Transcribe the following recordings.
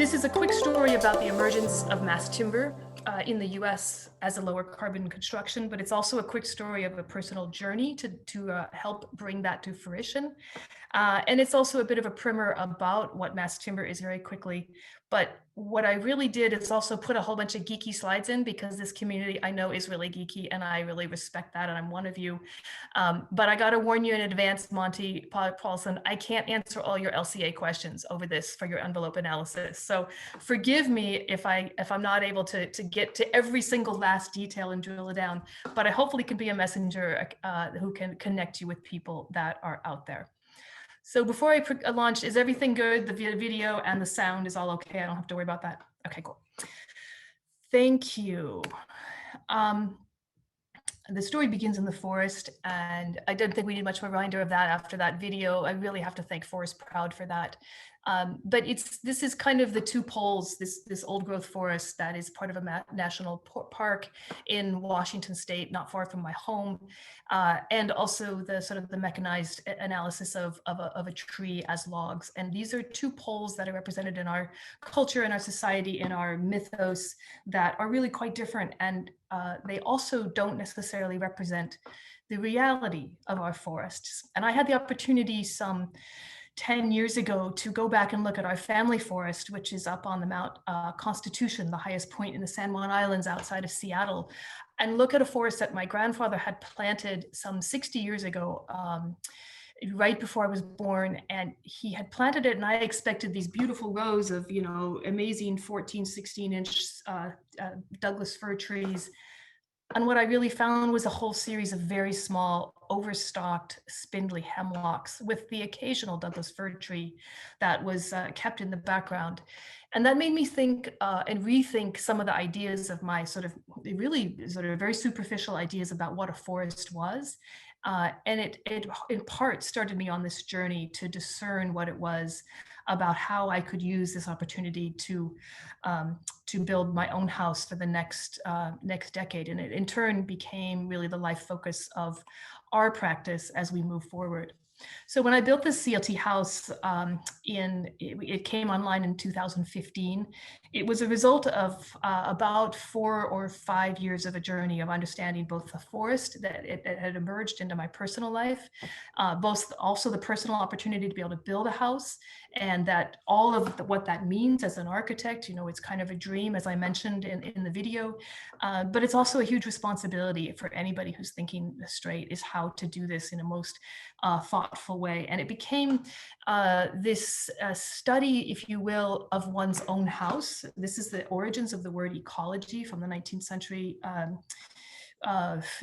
This is a quick story about the emergence of mass timber in the US as a lower carbon construction, but it's also a quick story of a personal journey to help bring that to fruition. And it's also a bit of a primer about what mass timber is very quickly. But what I really did is also put a whole bunch of geeky slides in because this community I know is really geeky and I really respect that and I'm one of you. But I got to warn you in advance, Monty Paulson, I can't answer all your LCA questions over this for your envelope analysis. So forgive me if I'm not able to get to every single last detail and drill it down, but I hopefully can be a messenger who can connect you with people that are out there. So before I launch, is everything good? The video and the sound is all okay? I don't have to worry about that. Okay, cool. Thank you. The story begins in the forest, and I don't think we need much reminder of that after that video. I really have to thank Forest Proud for that. But this is kind of the two poles, this old growth forest that is part of a national park in Washington State, not far from my home, and also the sort of the mechanized analysis of a tree as logs. And these are two poles that are represented in our culture, in our society, in our mythos that are really quite different. And they also don't necessarily represent the reality of our forests. And I had the opportunity some 10 years ago to go back and look at our family forest, which is up on the Mount Constitution, the highest point in the San Juan Islands outside of Seattle, and look at a forest that my grandfather had planted some 60 years ago, right before I was born. And he had planted it and I expected these beautiful rows of, you know, amazing 14, 16-inch Douglas fir trees. And what I really found was a whole series of very small, overstocked, spindly hemlocks with the occasional Douglas fir tree that was kept in the background. And that made me think and rethink some of the ideas of my sort of very superficial ideas about what a forest was. And it in part started me on this journey to discern what it was about how I could use this opportunity to build my own house for the next decade. And it in turn became really the life focus of our practice as we move forward. So when I built this CLT house, it came online in 2015. It was a result of about 4 or 5 years of a journey of understanding both the forest that it had emerged into my personal life, also the personal opportunity to be able to build a house, and that all of what that means as an architect. You know, it's kind of a dream, as I mentioned in the video, but it's also a huge responsibility for anybody who's thinking straight, is how to do this in a most thoughtful way. And it became this study, if you will, of one's own house. This is the origins of the word ecology from the 19th century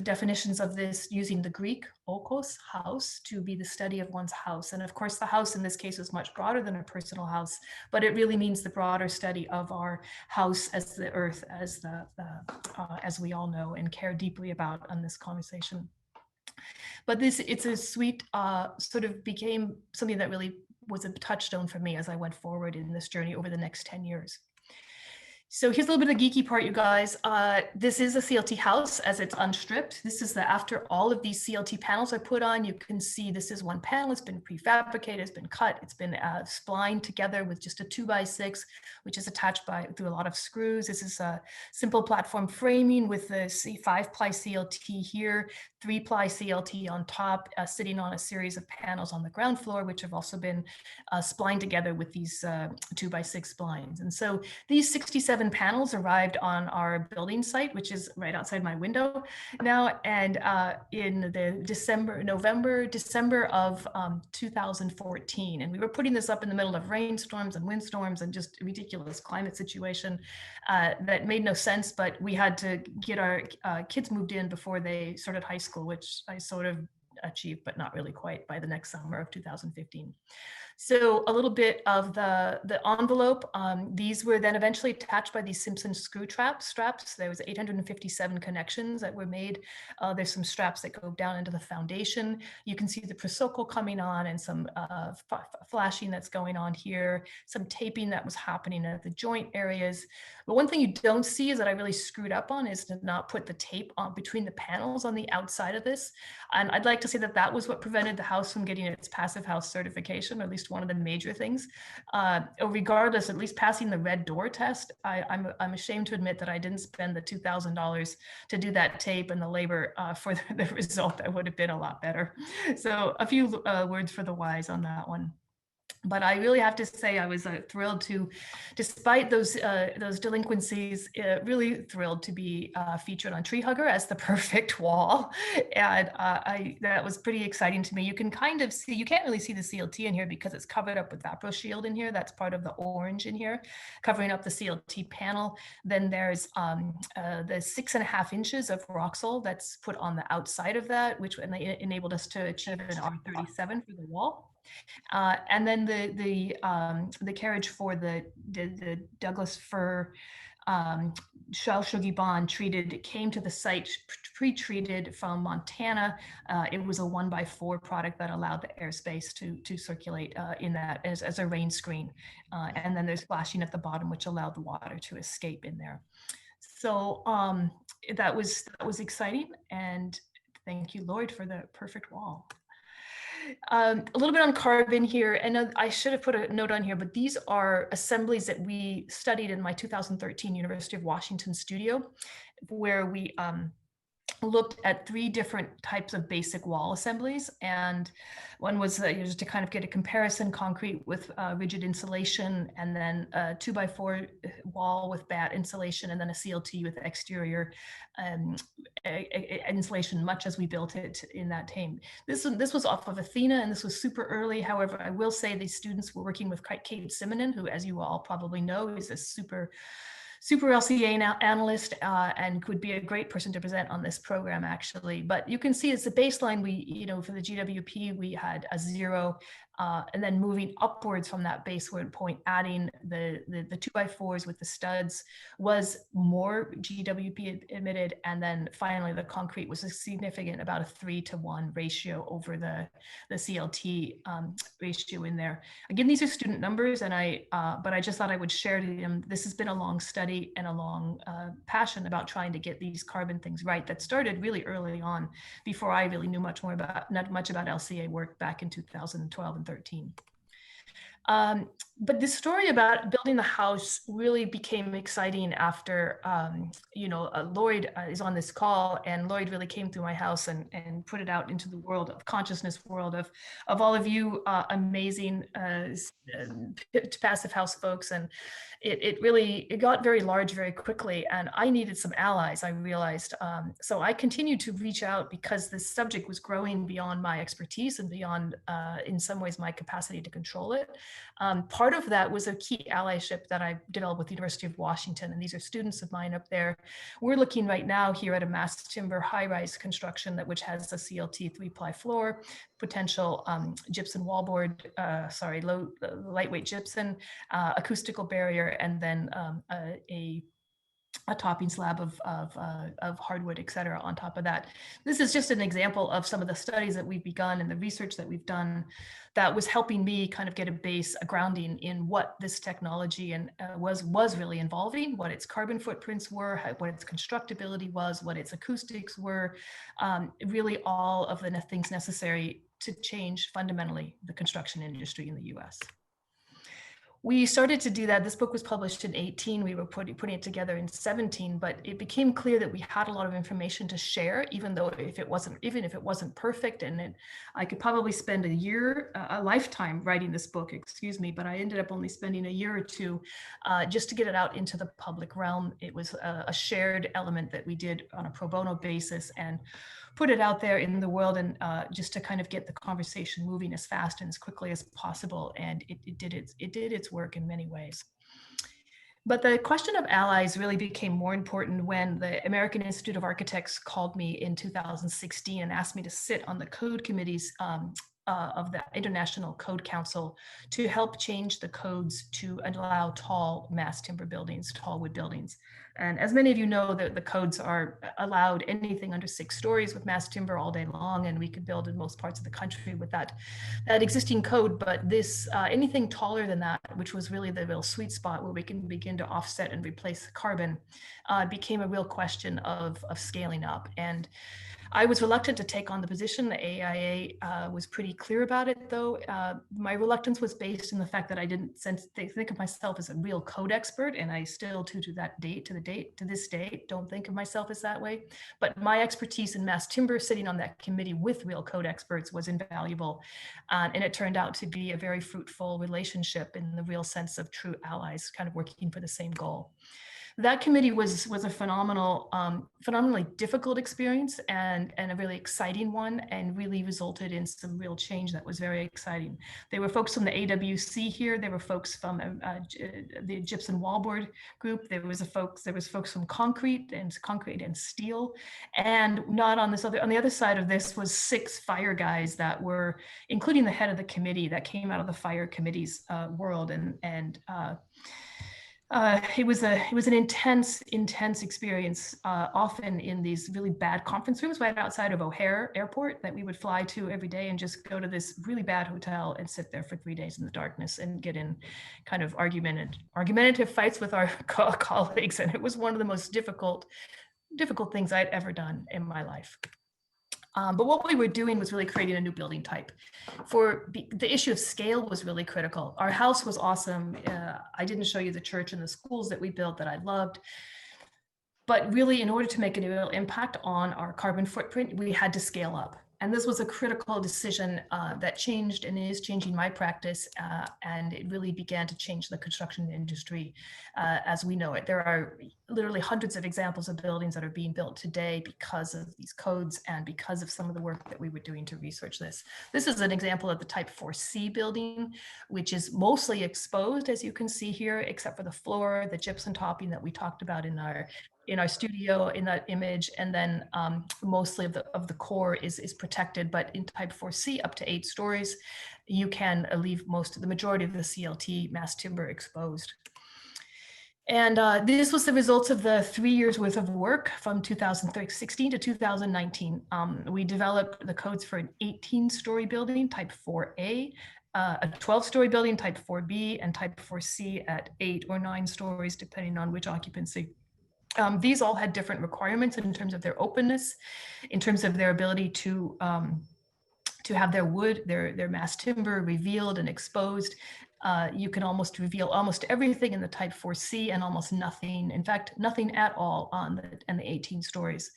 definitions of this, using the Greek oikos, house, to be the study of one's house. And of course, the house in this case is much broader than a personal house, but it really means the broader study of our house as the earth, as we all know and care deeply about on this conversation. But it's a sweet sort of became something that really was a touchstone for me as I went forward in this journey over the next 10 years. So here's a little bit of the geeky part, you guys. This is a CLT house as it's unstripped. This is after all of these CLT panels are put on, you can see this is one panel. It's been prefabricated, it's been cut, it's been splined together with just a 2x6, which is attached through a lot of screws. This is a simple platform framing with the 5-ply CLT here, 3-ply CLT on top, sitting on a series of panels on the ground floor, which have also been splined together with these 2x6 splines. And so these 67 panels arrived on our building site, which is right outside my window now, and in the December of 2014. And we were putting this up in the middle of rainstorms and windstorms and just a ridiculous climate situation that made no sense, but we had to get our kids moved in before they started high school, which I sort of achieved, but not really quite, by the next summer of 2015. So a little bit of the envelope. These were then eventually attached by these Simpson screw straps. There was 857 connections that were made. There's some straps that go down into the foundation. You can see the Prosoko coming on and some flashing that's going on here, some taping that was happening at the joint areas. But one thing you don't see is that I really screwed up on is to not put the tape on between the panels on the outside of this. And I'd like to say that that was what prevented the house from getting its passive house certification, or at least one of the major things. Regardless, at least passing the red door test, I'm ashamed to admit that I didn't spend the $2,000 to do that tape and the labor for the result. That would have been a lot better. So a few words for the wise on that one. But I really have to say I was thrilled to, despite those delinquencies, really thrilled to be featured on Tree Hugger as the perfect wall. And that was pretty exciting to me. You can kind of see, you can't really see the CLT in here because it's covered up with Vapro Shield in here. That's part of the orange in here, covering up the CLT panel. Then there's the 6.5 inches of Roxol that's put on the outside of that, which enabled us to achieve an R37 for the wall. And then the carriage for the Douglas fir shell sugar bond treated came to the site pre-treated from Montana. It was a 1x4 product that allowed the airspace to circulate in that as a rain screen. And then there's flashing at the bottom, which allowed the water to escape in there. So that was exciting. And thank you, Lloyd, for the perfect wall. A little bit on carbon here, and I should have put a note on here, but these are assemblies that we studied in my 2013 University of Washington studio, where we looked at 3 different types of basic wall assemblies. And one was just to kind of get a comparison: concrete with rigid insulation, and then a 2x4 wall with bat insulation, and then a CLT with exterior insulation, much as we built it in that team. This was off of Athena, and this was super early. However, I will say these students were working with Kate Simonen, who, as you all probably know, is a super LCA analyst and could be a great person to present on this program, actually. But you can see as a baseline, we, for the GWP, we had a 0, and then moving upwards from that baseward point, adding the 2x4s with the studs was more GWP emitted. And then finally, the concrete was a significant, about a 3-to-1 ratio over the CLT ratio in there. Again, these are student numbers, and but I just thought I would share to them. This has been a long study and a long passion about trying to get these carbon things right that started really early on, before I really knew not much about LCA work back in 2012 and 13. But the story about building the house really became exciting after, Lloyd is on this call, and Lloyd really came through my house and put it out into the world of consciousness world of all of you amazing passive house folks. And it got very large very quickly, and I needed some allies, I realized. So I continued to reach out because this subject was growing beyond my expertise and beyond, in some ways, my capacity to control it. Part of that was a key allyship that I developed with the University of Washington, and these are students of mine up there. We're looking right now here at a mass timber high-rise construction which has a CLT 3-ply floor, potential gypsum wallboard, lightweight gypsum, acoustical barrier, and then a topping slab of hardwood, et cetera, on top of that. This is just an example of some of the studies that we've begun and the research that we've done that was helping me kind of get a grounding in what this technology and was really involving, what its carbon footprints were, what its constructability was, what its acoustics were, really all of the things necessary to change fundamentally the construction industry in the US. We started to do that. This book was published in 2018. We were putting it together in 2017, but it became clear that we had a lot of information to share, even if it wasn't perfect. And I could probably spend a lifetime writing this book, but I ended up only spending a year or 2 just to get it out into the public realm. It was a shared element that we did on a pro bono basis and put it out there in the world, and just to kind of get the conversation moving as fast and as quickly as possible. And it did its work in many ways. But the question of allies really became more important when the American Institute of Architects called me in 2016 and asked me to sit on the code committees of the International Code Council to help change the codes to allow tall mass timber buildings, tall wood buildings. And as many of you know, the codes are allowed anything under 6 stories with mass timber all day long, and we could build in most parts of the country with that existing code. But this anything taller than that, which was really the real sweet spot where we can begin to offset and replace carbon, became a real question of scaling up. And I was reluctant to take on the position. The AIA was pretty clear about it, though. My reluctance was based in the fact that I didn't think of myself as a real code expert, and I still, to this day, don't think of myself as that way. But my expertise in mass timber, sitting on that committee with real code experts, was invaluable, and it turned out to be a very fruitful relationship in the real sense of true allies, kind of working for the same goal. That committee was a phenomenally difficult experience and a really exciting one, and really resulted in some real change that was very exciting. There were folks from the AWC here. There were folks from the Gypsum Wallboard group. There was folks from concrete and steel, and not on this other on the other side of this was 6 fire guys that were, including the head of the committee, that came out of the fire committee's world, it was an intense experience, often in these really bad conference rooms right outside of O'Hare Airport that we would fly to every day, and just go to this really bad hotel and sit there for 3 days in the darkness and get in kind of argumentative fights with our colleagues. And it was one of the most difficult things I'd ever done in my life. But what we were doing was really creating a new building type. The issue of scale was really critical. Our house was awesome. I didn't show you the church and the schools that we built that I loved. But really, in order to make a real impact on our carbon footprint, we had to scale up. And this was a critical decision that changed and is changing my practice, and it really began to change the construction industry as we know it. There are literally hundreds of examples of buildings that are being built today because of these codes and because of some of the work that we were doing to research this. This is an example of the Type 4C building, which is mostly exposed, as you can see here, except for the floor, the gypsum topping that we talked about in our studio in that image, and then mostly of the core is protected. But in Type 4C, up to 8 stories, you can leave the majority of the CLT mass timber exposed. And this was the results of the 3 years worth of work from 2016 to 2019. We developed the codes for an 18-story building, Type 4A, a 12-story building, Type 4B, and Type 4C at 8 or 9 stories, depending on which occupancy. These all had different requirements in terms of their openness, in terms of their ability to have their wood, their mass timber revealed and exposed. You can almost reveal almost everything in the Type 4C and almost nothing, in fact, nothing at all on the 18 stories.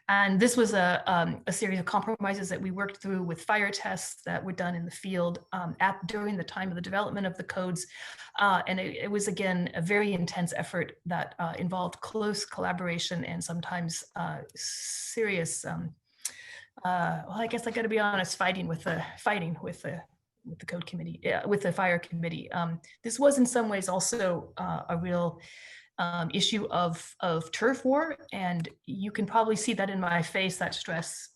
And this was a series of compromises that we worked through with fire tests that were done in the field during the time of the development of the codes. And it was, again, a very intense effort that involved close collaboration and sometimes serious, well, I guess I got to be honest, fighting with the code committee, with the fire committee. This was in some ways also a real issue of turf war, and you can probably see that in my face, that stress,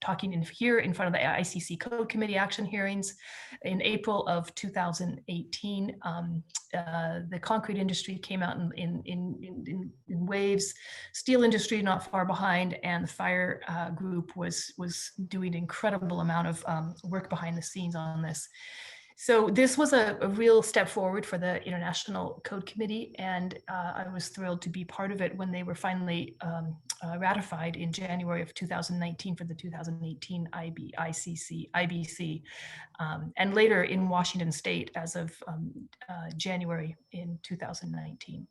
talking here in front of the ICC Code Committee action hearings. In April of 2018, the concrete industry came out in waves, steel industry not far behind, and the fire group was doing an incredible amount of work behind the scenes on this. So this was a real step forward for the International Code Committee, and I was thrilled to be part of it when they were finally ratified in January of 2019 for the 2018 IBC, and later in Washington State as of January in 2019.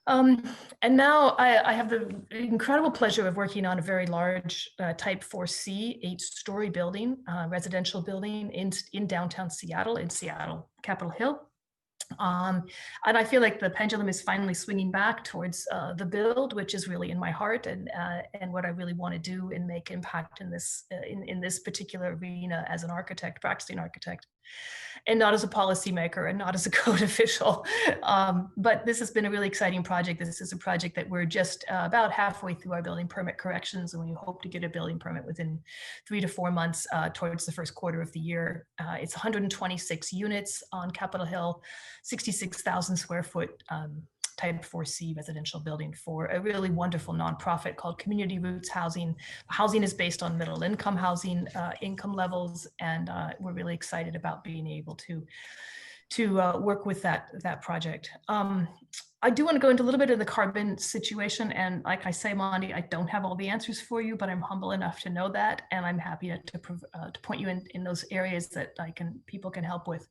And now I have the incredible pleasure of working on a very large Type 4C 8-story building, residential building in downtown Seattle, Capitol Hill. And I feel like the pendulum is finally swinging back towards the build, which is really in my heart, and what I really want to do and make impact in this particular arena as an architect, practicing architect, and not as a policymaker and not as a code official. But this has been a really exciting project. This is a project that we're just about halfway through our building permit corrections, and we hope to get a building permit within 3 to 4 months towards the first quarter of the year. It's 126 units on Capitol Hill, 66,000 square foot type 4C residential building for a really wonderful nonprofit called Community Roots Housing. Housing is based on middle income housing income levels, and we're really excited about being able to work with that project. I do want to go into a little bit of the carbon situation, and like I say, Mondi, I don't have all the answers for you, but I'm humble enough to know that, and I'm happy to point you in those areas that people can help with.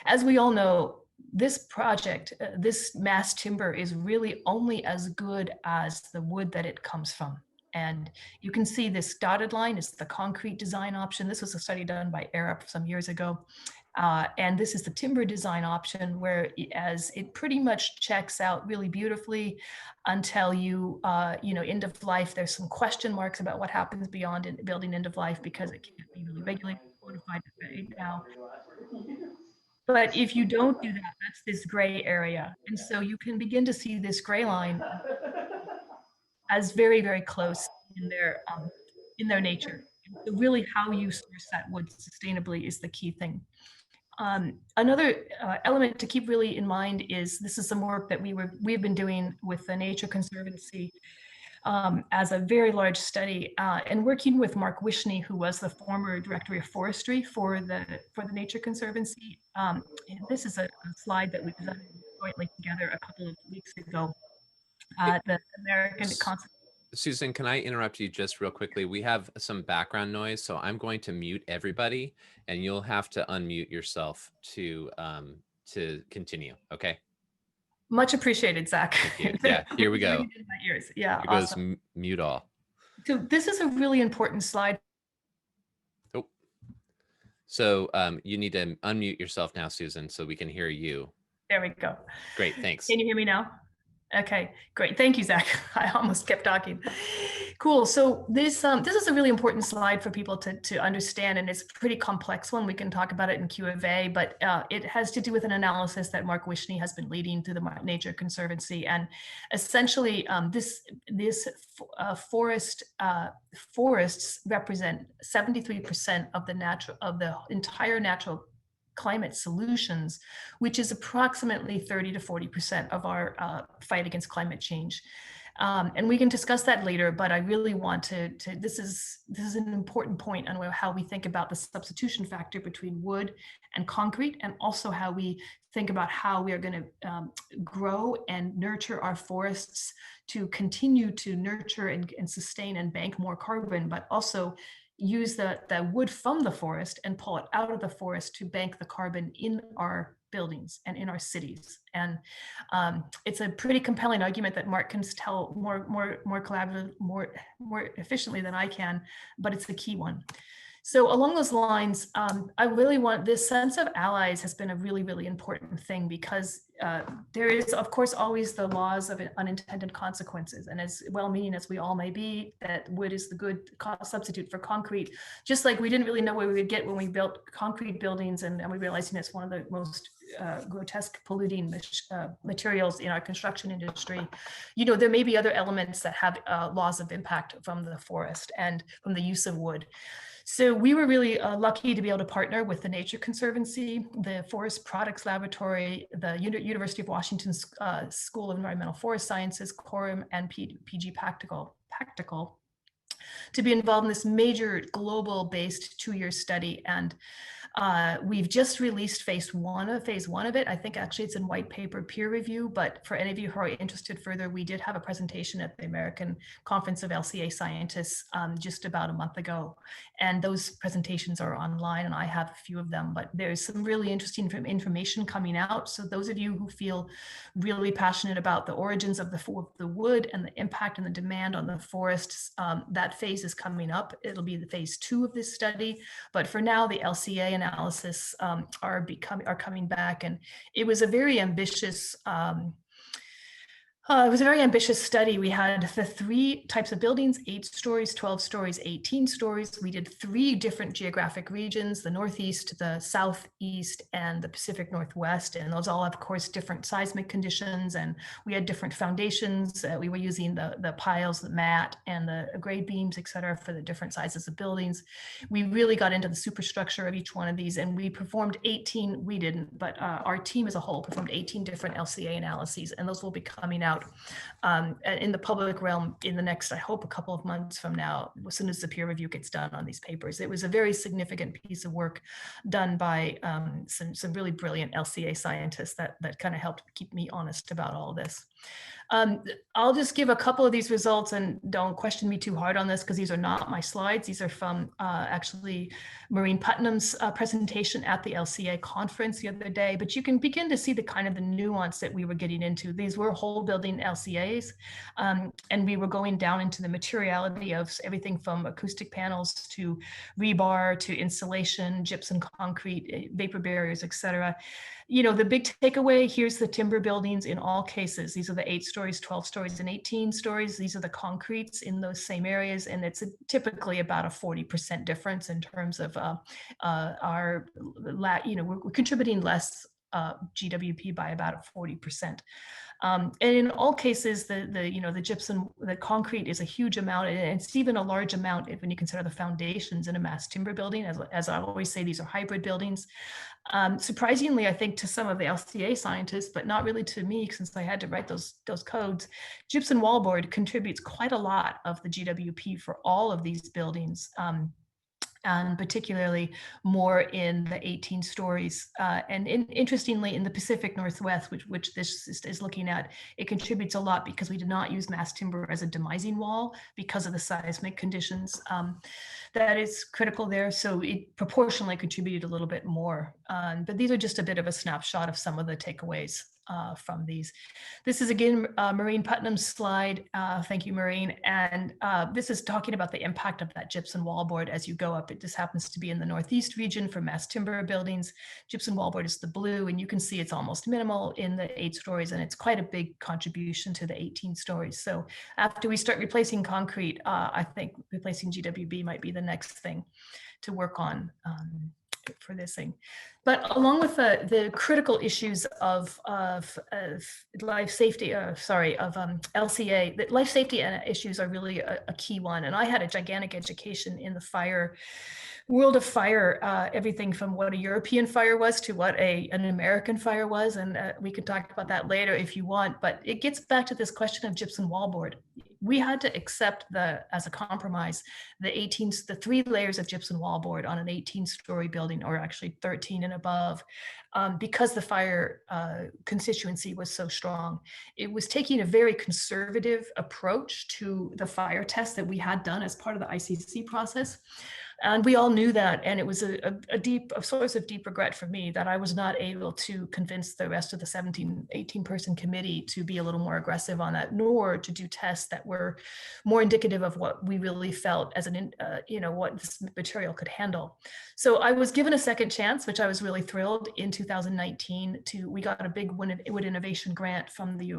As we all know, this project, this mass timber is really only as good as the wood that it comes from. And you can see this dotted line is the concrete design option. This was a study done by Arup some years ago. And this is the timber design option, where as it pretty much checks out really beautifully until end of life. There's some question marks about what happens beyond building end of life, because it can't be really regulated, codified right now. But if you don't do that, that's this gray area. And so you can begin to see this gray line as very, very close in their nature. So really how you source that wood sustainably is the key thing. Another element to keep really in mind is this is some work that we've been doing with the Nature Conservancy as a very large study, and working with Mark Wishney, who was the former Director of Forestry for the Nature Conservancy. This is a slide that we presented jointly together a couple of weeks ago. The American Susan, can I interrupt you just real quickly? We have some background noise, so I'm going to mute everybody, and you'll have to unmute yourself to continue. Okay. Much appreciated, Zach. Thank you. Yeah, here we go. Yeah, here awesome. Goes mute all. So this is a really important slide. Oh, so you need to unmute yourself now, Susan, so we can hear you. There we go. Great, thanks. Can you hear me now? Okay, great. Thank you, Zach. I almost kept talking. Cool. So this is a really important slide for people to understand, and it's a pretty complex one. We can talk about it in Q of A, but it has to do with an analysis that Mark Wishney has been leading through the Nature Conservancy, and essentially forests represent 73% of the entire natural climate solutions, which is approximately 30 to 40% of our fight against climate change. And we can discuss that later, but I really want this is an important point on how we think about the substitution factor between wood and concrete, and also how we think about how we are going to grow and nurture our forests to continue to nurture and sustain and bank more carbon, but also use the wood from the forest and pull it out of the forest to bank the carbon in our buildings and in our cities. And it's a pretty compelling argument that Mark can tell more collaboratively, more efficiently than I can, but it's the key one. So along those lines, I really want this sense of allies has been a really, really important thing, because there is, of course, always the laws of unintended consequences. And as well-meaning as we all may be, that wood is the good substitute for concrete, just like we didn't really know what we would get when we built concrete buildings, and we realized it's one of the most grotesque polluting materials in our construction industry. There may be other elements that have laws of impact from the forest and from the use of wood. So we were really lucky to be able to partner with the Nature Conservancy, the Forest Products Laboratory, the University of Washington School of Environmental Forest Sciences, Quorum, and PG Practical, to be involved in this major global-based 2-year study. And we've just released phase one of it. I think actually it's in white paper peer review, but for any of you who are interested further, we did have a presentation at the American Conference of LCA Scientists just about a month ago. And those presentations are online, and I have a few of them, but there's some really interesting information coming out. So those of you who feel really passionate about the origins of the wood and the impact and the demand on the forests, that phase is coming up. It'll be the phase 2 of this study. But for now, the LCA analysis are coming back, and it was a very ambitious It was a very ambitious study. We had the 3 types of buildings: 8 stories, 12 stories, 18 stories. We did 3 different geographic regions: the Northeast, the Southeast, and the Pacific Northwest. And those all have, of course, different seismic conditions. And we had different foundations. We were using the piles, the mat, and the grade beams, et cetera, for the different sizes of buildings. We really got into the superstructure of each one of these. And we performed 18, we didn't, but our team as a whole performed 18 different LCA analyses. And those will be coming out in the public realm in the next, I hope, a couple of months from now, as soon as the peer review gets done on these papers. It was a very significant piece of work done by some really brilliant LCA scientists that kind of helped keep me honest about all this. I'll just give a couple of these results, and don't question me too hard on this because these are not my slides. These are from actually Maureen Putnam's presentation at the LCA conference the other day, but you can begin to see the kind of the nuance that we were getting into. These were whole building LCAs, and we were going down into the materiality of everything from acoustic panels to rebar to insulation, gypsum concrete, vapor barriers, et cetera. You know, the big takeaway, here's the timber buildings in all cases. These are the 8 stories, 12 stories, and 18 stories. These are the concretes in those same areas. And it's typically about a 40% difference in terms of we're contributing less GWP by about 40%. And in all cases, the gypsum, the concrete is a huge amount, and it's even a large amount when you consider the foundations in a mass timber building. As I always say, these are hybrid buildings. Surprisingly, I think to some of the LCA scientists, but not really to me, since I had to write those codes, gypsum wallboard contributes quite a lot of the GWP for all of these buildings. And particularly more in the 18 stories. And interestingly, in the Pacific Northwest, which this is looking at, it contributes a lot because we did not use mass timber as a demising wall because of the seismic conditions. That is critical there. So it proportionally contributed a little bit more. But these are just a bit of a snapshot of some of the takeaways from these. This is again Maureen Putnam's slide. Thank you, Maureen. And this is talking about the impact of that gypsum wallboard as you go up. It just happens to be in the Northeast region for mass timber buildings. Gypsum wallboard is the blue, and you can see it's almost minimal in the 8 stories, and it's quite a big contribution to the 18 stories. So after we start replacing concrete, I think replacing GWB might be the next thing to work on for this thing. But along with the critical issues of life safety, LCA, the life safety issues are really a key one. And I had a gigantic education in the world of fire, everything from what a European fire was to what an American fire was. And we can talk about that later if you want, but it gets back to this question of gypsum wallboard. We had to accept as a compromise, the 3 layers of gypsum wallboard on an 18-story building, or actually 13 and above, because the fire constituency was so strong. It was taking a very conservative approach to the fire test that we had done as part of the ICC process. And we all knew that, and it was a source of deep regret for me that I was not able to convince the rest of the 18-person committee to be a little more aggressive on that, nor to do tests that were more indicative of what we really felt as what this material could handle. So I was given a second chance, which I was really thrilled. In 2019, we got a big wood innovation grant from the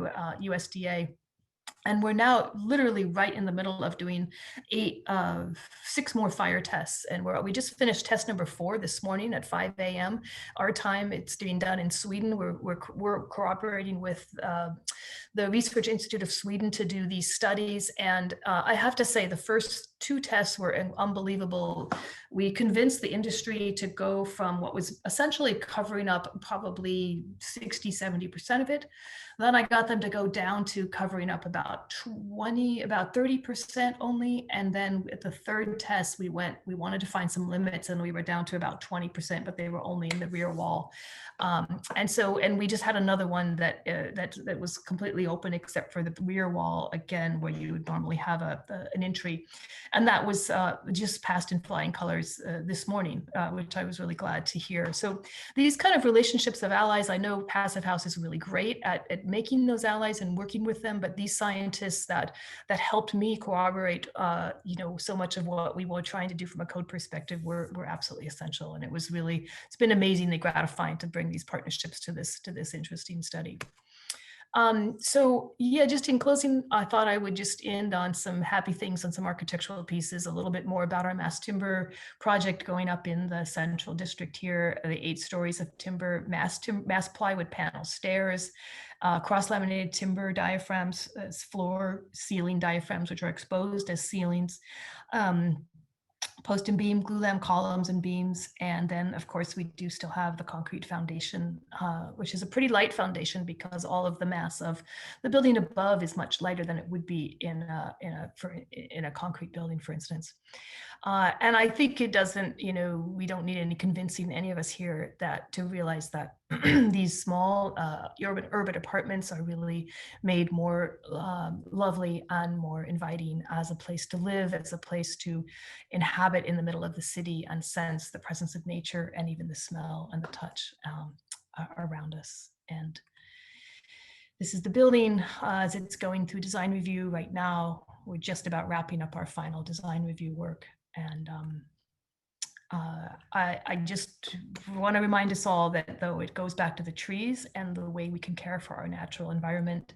USDA. And we're now literally right in the middle of doing 6 more fire tests. And we just finished test number 4 this morning at 5 a.m. our time. It's being done in Sweden. We're cooperating with the Research Institute of Sweden to do these studies. And I have to say, the first 2 tests were unbelievable. We convinced the industry to go from what was essentially covering up probably 60–70% of it. Then I got them to go down to covering up about 30% only. And then at the 3rd test, we wanted to find some limits, and we were down to about 20%, but they were only in the rear wall. And we just had another one that was completely open except for the rear wall, again, where you would normally have an entry. And that was just passed in flying colors this morning, which I was really glad to hear. So these kind of relationships of allies, I know Passive House is really great at making those allies and working with them, but these scientists that helped me corroborate, so much of what we were trying to do from a code perspective were absolutely essential. And it's been amazingly gratifying to bring these partnerships to this interesting study. So yeah, just in closing, I thought I would just end on some happy things and some architectural pieces, a little bit more about our mass timber project going up in the central district here, the 8 stories of timber, mass plywood panel stairs, cross-laminated timber diaphragms, floor ceiling diaphragms, which are exposed as ceilings, post and beam, glulam columns and beams. And then of course we do still have the concrete foundation, which is a pretty light foundation because all of the mass of the building above is much lighter than it would be in a concrete building, for instance. And I think it doesn't, we don't need any convincing, any of us here, that to realize that these small urban apartments are really made more lovely and more inviting as a place to live, as a place to inhabit in the middle of the city and sense the presence of nature and even the smell and the touch around us. And this is the building as it's going through design review right now. We're just about wrapping up our final design review work. And I just want to remind us all that though it goes back to the trees and the way we can care for our natural environment,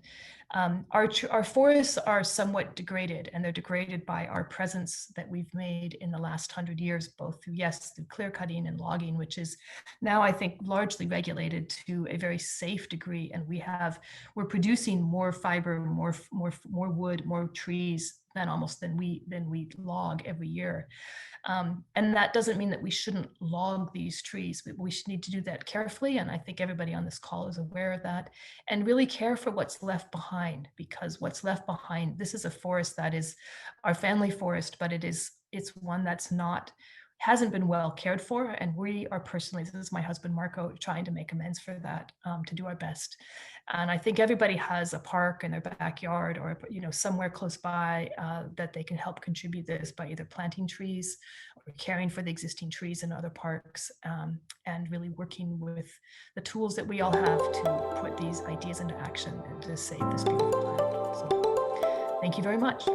our forests are somewhat degraded, and they're degraded by our presence that we've made in the last 100 years, both through clear cutting and logging, which is now, I think, largely regulated to a very safe degree. And we're producing more fiber, more wood, more trees than we log every year. And that doesn't mean that we shouldn't log these trees. We should need to do that carefully. And I think everybody on this call is aware of that, and really care for what's left behind, because what's left behind, this is a forest that is our family forest, but it's one that's hasn't been well cared for. And we are personally, this is my husband, Marco, trying to make amends for that, to do our best. And I think everybody has a park in their backyard or, somewhere close by that they can help contribute this by either planting trees or caring for the existing trees in other parks, and really working with the tools that we all have to put these ideas into action and to save this beautiful planet. So thank you very much.